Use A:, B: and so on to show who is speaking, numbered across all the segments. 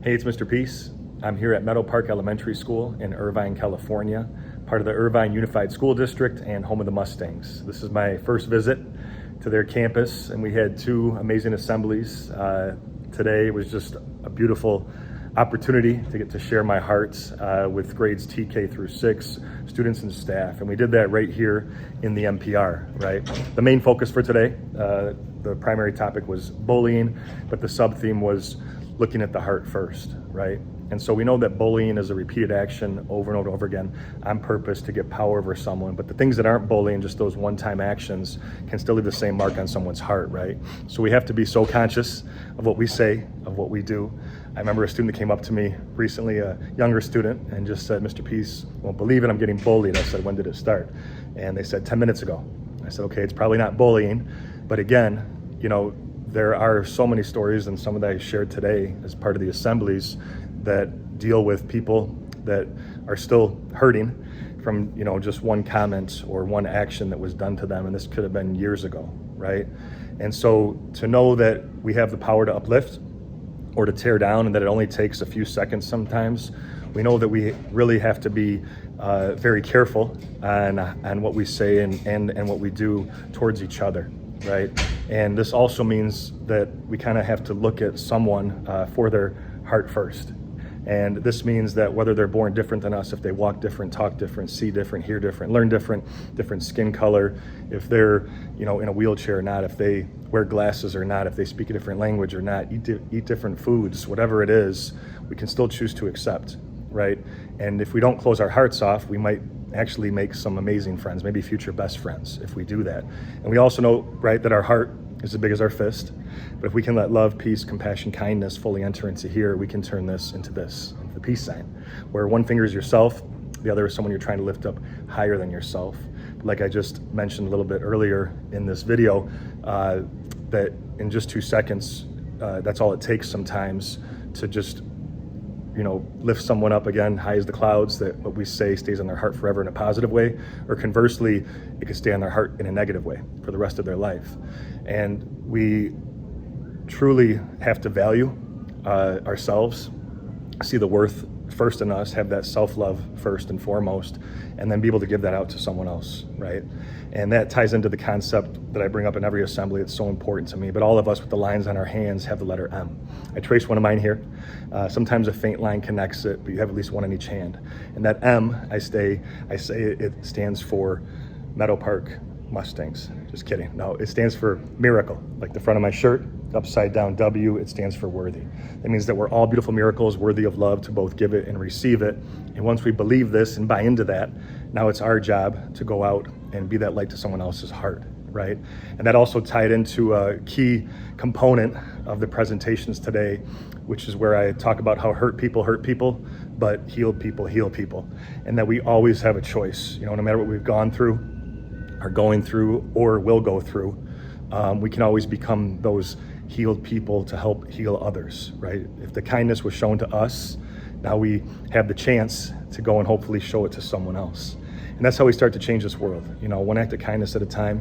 A: Hey, it's Mr. Peace. I'm here at Meadow Park Elementary School in Irvine, California, part of the Irvine Unified School District and home of the Mustangs. This is my first visit to their campus, and we had two amazing assemblies. Today was just a beautiful opportunity to get to share my heart with grades TK through 6, students and staff. And we did that right here in the MPR, right? The main focus for today, the primary topic was bullying, but the sub-theme was looking at the heart first, right? And so we know that bullying is a repeated action over and over again on purpose to get power over someone. But the things that aren't bullying, just those one-time actions, can still leave the same mark on someone's heart, right? So we have to be so conscious of what we say, of what we do. I remember a student that came up to me recently, a younger student, and just said, "Mr. Peace, won't believe it, I'm getting bullied." I said, "When did it start?" And they said, 10 minutes ago. I said, "Okay, it's probably not bullying." But again, there are so many stories, and some of that I shared today as part of the assemblies, that deal with people that are still hurting from just one comment or one action that was done to them, and this could have been years ago, right? And so to know that we have the power to uplift or to tear down, and that it only takes a few seconds sometimes, we know that we really have to be very careful on what we say and what we do towards each other, right? And this also means that we kind of have to look at someone for their heart first. And this means that whether they're born different than us, if they walk different, talk different, see different, hear different, learn different skin color, if they're in a wheelchair or not, if they wear glasses or not, if they speak a different language or not, eat different foods, whatever it is, we can still choose to accept, right? And if we don't close our hearts off, we might actually make some amazing friends, maybe future best friends, if we do that. And we also know, right, that our heart is as big as our fist. But if we can let love, peace, compassion, kindness fully enter into here, we can turn this into the peace sign, where one finger is yourself, the other is someone you're trying to lift up higher than yourself. Like I just mentioned a little bit earlier in this video, that in just 2 seconds, that's all it takes sometimes to just lift someone up again, high as the clouds, that what we say stays on their heart forever in a positive way, or conversely, it could stay on their heart in a negative way for the rest of their life. And we truly have to value ourselves, see the worth first in us, have that self-love first and foremost, and then be able to give that out to someone else, right? And that ties into the concept that I bring up in every assembly. It's so important to me. But all of us with the lines on our hands have the letter M. I trace one of mine here. Sometimes a faint line connects it, but you have at least one on each hand. And that M, I say it stands for Meadow Park Mustangs. Just kidding. No, it stands for miracle. Like the front of my shirt, upside down W, it stands for worthy. That means that we're all beautiful miracles, worthy of love, to both give it and receive it. And once we believe this and buy into that, now it's our job to go out and be that light to someone else's heart, right? And that also tied into a key component of the presentations today, which is where I talk about how hurt people, but healed people heal people. And that we always have a choice. No matter what we've gone through, are going through, or will go through, we can always become those healed people to help heal others, right? If the kindness was shown to us, now we have the chance to go and hopefully show it to someone else. And that's how we start to change this world, one act of kindness at a time,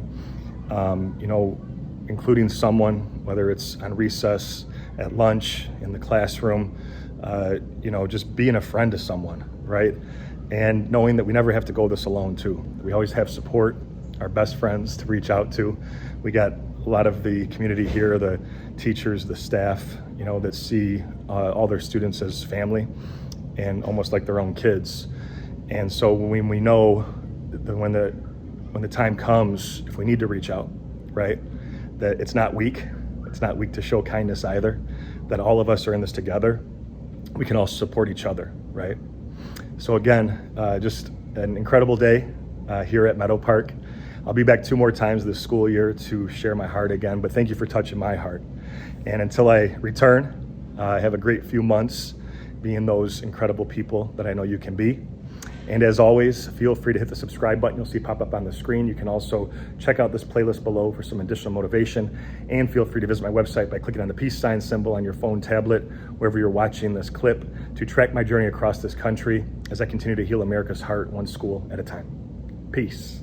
A: including someone, whether it's on recess, at lunch, in the classroom, just being a friend to someone, right? And knowing that we never have to go this alone too. We always have support, our best friends to reach out to. We got a lot of the community here, the teachers, the staff, that see all their students as family and almost like their own kids. And so when we know that when the time comes, if we need to reach out, right, that it's not weak to show kindness either, that all of us are in this together. We can all support each other, right? So again, just an incredible day here at Meadow Park. I'll be back 2 more times this school year to share my heart again, but thank you for touching my heart. And until I return, have a great few months being those incredible people that I know you can be. And as always, feel free to hit the subscribe button you'll see pop up on the screen. You can also check out this playlist below for some additional motivation, and feel free to visit my website by clicking on the peace sign symbol on your phone, tablet, wherever you're watching this clip, to track my journey across this country as I continue to heal America's heart one school at a time. Peace.